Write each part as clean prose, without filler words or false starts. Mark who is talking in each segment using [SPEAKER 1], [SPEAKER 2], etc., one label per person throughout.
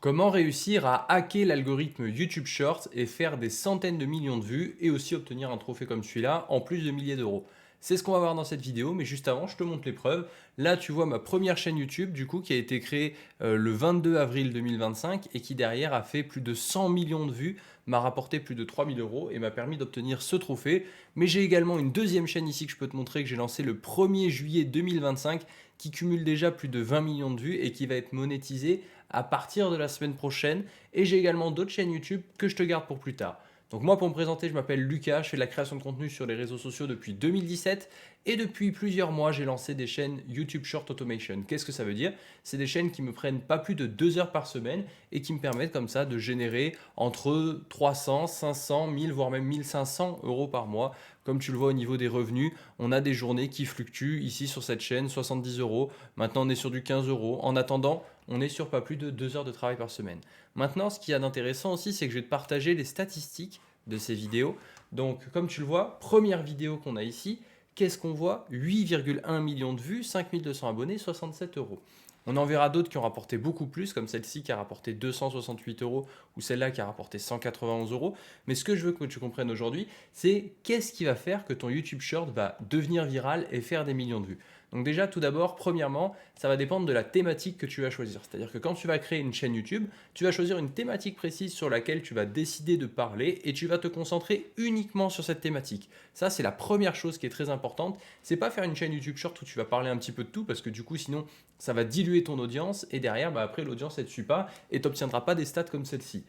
[SPEAKER 1] Comment réussir à hacker l'algorithme YouTube Shorts et faire des centaines de millions de vues et aussi obtenir un trophée comme celui-là en plus de milliers d'euros? C'est ce qu'on va voir dans cette vidéo, mais juste avant, je te montre les preuves. Là, tu vois ma première chaîne YouTube, du coup, qui a été créée le 22 avril 2025 et qui derrière a fait plus de 100 millions de vues, m'a rapporté plus de 3000 euros et m'a permis d'obtenir ce trophée. Mais j'ai également une deuxième chaîne ici que je peux te montrer que j'ai lancée le 1er juillet 2025 qui cumule déjà plus de 20 millions de vues et qui va être monétisée à partir de la semaine prochaine. Et j'ai également d'autres chaînes YouTube que je te garde pour plus tard. Donc moi, pour me présenter, je m'appelle Lucas, je fais de la création de contenu sur les réseaux sociaux depuis 2017 et depuis plusieurs mois, j'ai lancé des chaînes YouTube Short Automation. Qu'est-ce que ça veut dire? C'est des chaînes qui me prennent pas plus de 2 heures par semaine et qui me permettent comme ça de générer entre 300, 500, 1000, voire même 1500 euros par mois. Comme tu le vois au niveau des revenus, on a des journées qui fluctuent ici sur cette chaîne, 70 euros. Maintenant, on est sur du 15 euros. En attendant, on est sur pas plus de 2 heures de travail par semaine. Maintenant, ce qu'il y a d'intéressant aussi, c'est que je vais te partager les statistiques de ces vidéos. Donc, comme tu le vois, première vidéo qu'on a ici, qu'est-ce qu'on voit? 8,1 millions de vues, 5200 abonnés, 67 euros. On en verra d'autres qui ont rapporté beaucoup plus, comme celle-ci qui a rapporté 268 euros ou celle-là qui a rapporté 191 euros. Mais ce que je veux que tu comprennes aujourd'hui, c'est qu'est-ce qui va faire que ton YouTube Short va devenir viral et faire des millions de vues. Donc déjà, tout d'abord, premièrement, ça va dépendre de la thématique que tu vas choisir. C'est-à-dire que quand tu vas créer une chaîne YouTube, tu vas choisir une thématique précise sur laquelle tu vas décider de parler et tu vas te concentrer uniquement sur cette thématique. Ça, c'est la première chose qui est très importante. C'est pas faire une chaîne YouTube Short où tu vas parler un petit peu de tout parce que du coup, sinon, ça va diluer ton audience et derrière, après, l'audience, elle ne te suit pas et tu n'obtiendras pas des stats comme celle-ci.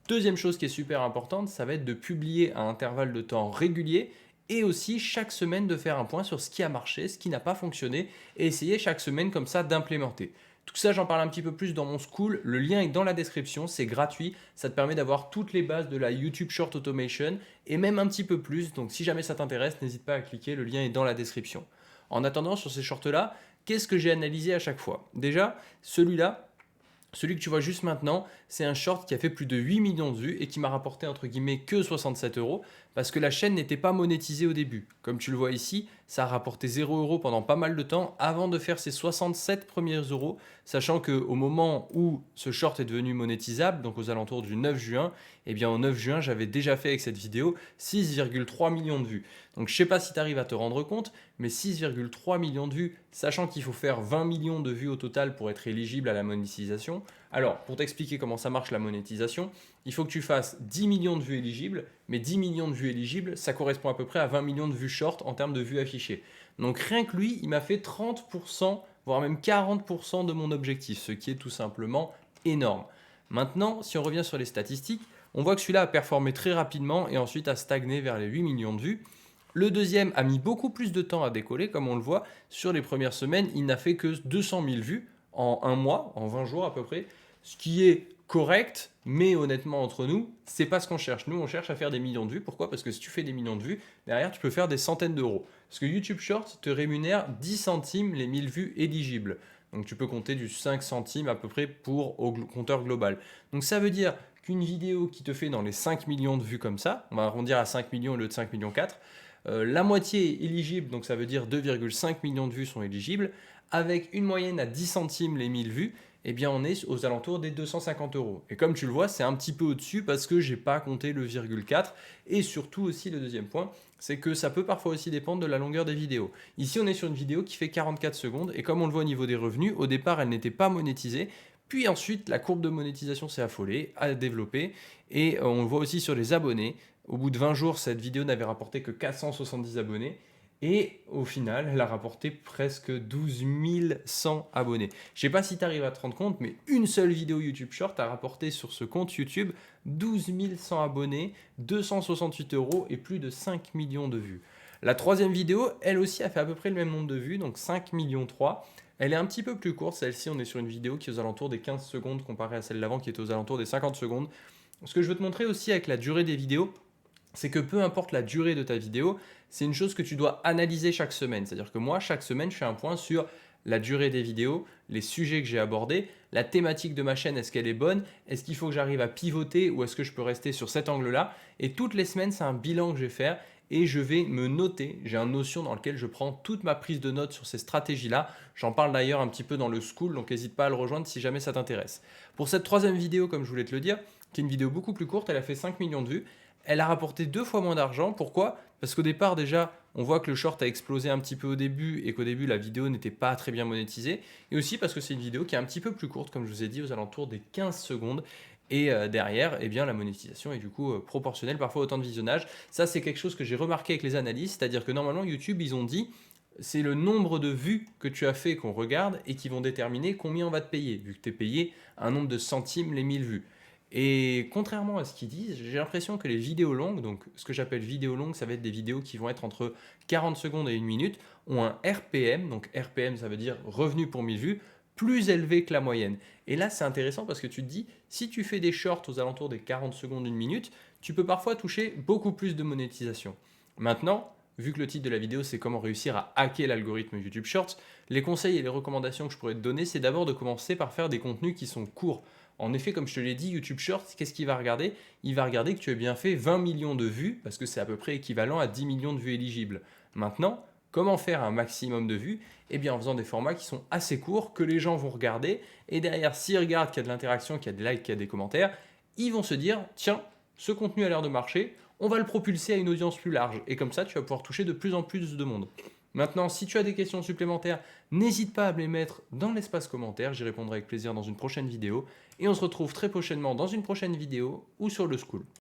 [SPEAKER 1] Deuxième chose qui est super importante, ça va être de publier à intervalles de temps réguliers et aussi chaque semaine de faire un point sur ce qui a marché, ce qui n'a pas fonctionné et essayer chaque semaine comme ça d'implémenter. Tout ça, j'en parle un petit peu plus dans mon school. Le lien est dans la description, c'est gratuit. Ça te permet d'avoir toutes les bases de la YouTube Short Automation et même un petit peu plus. Donc si jamais ça t'intéresse, n'hésite pas à cliquer, le lien est dans la description. En attendant, sur ces shorts-là, qu'est-ce que j'ai analysé à chaque fois? Déjà, celui que tu vois juste maintenant, c'est un short qui a fait plus de 8 millions de vues et qui m'a rapporté entre guillemets que 67 euros parce que la chaîne n'était pas monétisée au début. Comme tu le vois ici, ça a rapporté 0 euros pendant pas mal de temps avant de faire ses 67 premiers euros, sachant qu'au moment où ce short est devenu monétisable, donc aux alentours du 9 juin, eh bien au 9 juin, j'avais déjà fait avec cette vidéo 6,3 millions de vues. Donc je ne sais pas si tu arrives à te rendre compte, mais 6,3 millions de vues, sachant qu'il faut faire 20 millions de vues au total pour être éligible à la monétisation. Alors, pour t'expliquer comment ça marche la monétisation, il faut que tu fasses 10 millions de vues éligibles, mais 10 millions de vues éligibles, ça correspond à peu près à 20 millions de vues short en termes de vues affichées. Donc rien que lui, il m'a fait 30%, voire même 40% de mon objectif, ce qui est tout simplement énorme. Maintenant, si on revient sur les statistiques, on voit que celui-là a performé très rapidement et ensuite a stagné vers les 8 millions de vues. Le deuxième a mis beaucoup plus de temps à décoller, comme on le voit. Sur les premières semaines, il n'a fait que 200 000 vues en un mois, en 20 jours à peu près, ce qui est correct, mais honnêtement entre nous, c'est pas ce qu'on cherche. Nous, on cherche à faire des millions de vues. Pourquoi? Parce que si tu fais des millions de vues, derrière, tu peux faire des centaines d'euros. Parce que YouTube Short te rémunère 10 centimes les 1000 vues éligibles. Donc tu peux compter du 5 centimes à peu près pour au compteur global. Donc ça veut dire qu'une vidéo qui te fait dans les 5 millions de vues comme ça, on va arrondir à 5 millions au lieu de 5 millions 4, la moitié est éligible, donc ça veut dire 2,5 millions de vues sont éligibles, avec une moyenne à 10 centimes les 1000 vues, eh bien on est aux alentours des 250 euros. Et comme tu le vois, c'est un petit peu au-dessus parce que j'ai pas compté le virgule 4. Et surtout aussi le deuxième point, c'est que ça peut parfois aussi dépendre de la longueur des vidéos. Ici on est sur une vidéo qui fait 44 secondes et comme on le voit au niveau des revenus, au départ elle n'était pas monétisée. Puis ensuite, la courbe de monétisation s'est affolée, a développé, et on le voit aussi sur les abonnés. Au bout de 20 jours, cette vidéo n'avait rapporté que 470 abonnés. Et au final, elle a rapporté presque 12 100 abonnés. Je sais pas si tu arrives à te rendre compte, mais une seule vidéo YouTube Short a rapporté sur ce compte YouTube 12 100 abonnés, 268 euros et plus de 5 millions de vues. La troisième vidéo, elle aussi a fait à peu près le même nombre de vues, donc 5 millions 3. Elle est un petit peu plus courte, celle-ci, on est sur une vidéo qui est aux alentours des 15 secondes comparée à celle d'avant qui est aux alentours des 50 secondes. Ce que je veux te montrer aussi avec la durée des vidéos, c'est que peu importe la durée de ta vidéo, c'est une chose que tu dois analyser chaque semaine. C'est-à-dire que moi, chaque semaine, je fais un point sur la durée des vidéos, les sujets que j'ai abordés, la thématique de ma chaîne, est-ce qu'elle est bonne, est-ce qu'il faut que j'arrive à pivoter ou est-ce que je peux rester sur cet angle-là. Et toutes les semaines, c'est un bilan que je vais faire et je vais me noter. J'ai un Notion dans lequel je prends toute ma prise de notes sur ces stratégies-là. J'en parle d'ailleurs un petit peu dans le school, donc n'hésite pas à le rejoindre si jamais ça t'intéresse. Pour cette troisième vidéo, comme je voulais te le dire, qui est une vidéo beaucoup plus courte, elle a fait 5 millions de vues. Elle a rapporté 2 fois moins d'argent. Pourquoi? Parce qu'au départ, déjà, on voit que le short a explosé un petit peu au début et qu'au début, la vidéo n'était pas très bien monétisée. Et aussi parce que c'est une vidéo qui est un petit peu plus courte, comme je vous ai dit, aux alentours des 15 secondes. Et derrière, eh bien, la monétisation est du coup proportionnelle parfois au temps de visionnage. Ça, c'est quelque chose que j'ai remarqué avec les analyses, c'est-à-dire que normalement, YouTube, ils ont dit c'est le nombre de vues que tu as fait qu'on regarde et qui vont déterminer combien on va te payer, vu que tu es payé un nombre de centimes les 1000 vues. Et contrairement à ce qu'ils disent, j'ai l'impression que les vidéos longues, donc ce que j'appelle vidéos longues, ça va être des vidéos qui vont être entre 40 secondes et 1 minute, ont un RPM, donc RPM ça veut dire revenu pour 1000 vues, plus élevé que la moyenne. Et là c'est intéressant parce que tu te dis, si tu fais des shorts aux alentours des 40 secondes, 1 minute, tu peux parfois toucher beaucoup plus de monétisation. Maintenant, vu que le titre de la vidéo c'est comment réussir à hacker l'algorithme YouTube Shorts, les conseils et les recommandations que je pourrais te donner, c'est d'abord de commencer par faire des contenus qui sont courts. En effet, comme je te l'ai dit, YouTube Shorts, qu'est-ce qu'il va regarder? Il va regarder que tu as bien fait 20 millions de vues, parce que c'est à peu près équivalent à 10 millions de vues éligibles. Maintenant, comment faire un maximum de vues? Eh bien, en faisant des formats qui sont assez courts, que les gens vont regarder, et derrière, s'ils regardent qu'il y a de l'interaction, qu'il y a des likes, qu'il y a des commentaires, ils vont se dire, tiens, ce contenu a l'air de marcher, on va le propulser à une audience plus large. Et comme ça, tu vas pouvoir toucher de plus en plus de monde. Maintenant, si tu as des questions supplémentaires, n'hésite pas à me les mettre dans l'espace commentaire, j'y répondrai avec plaisir dans une prochaine vidéo. Et on se retrouve très prochainement dans une prochaine vidéo ou sur le School.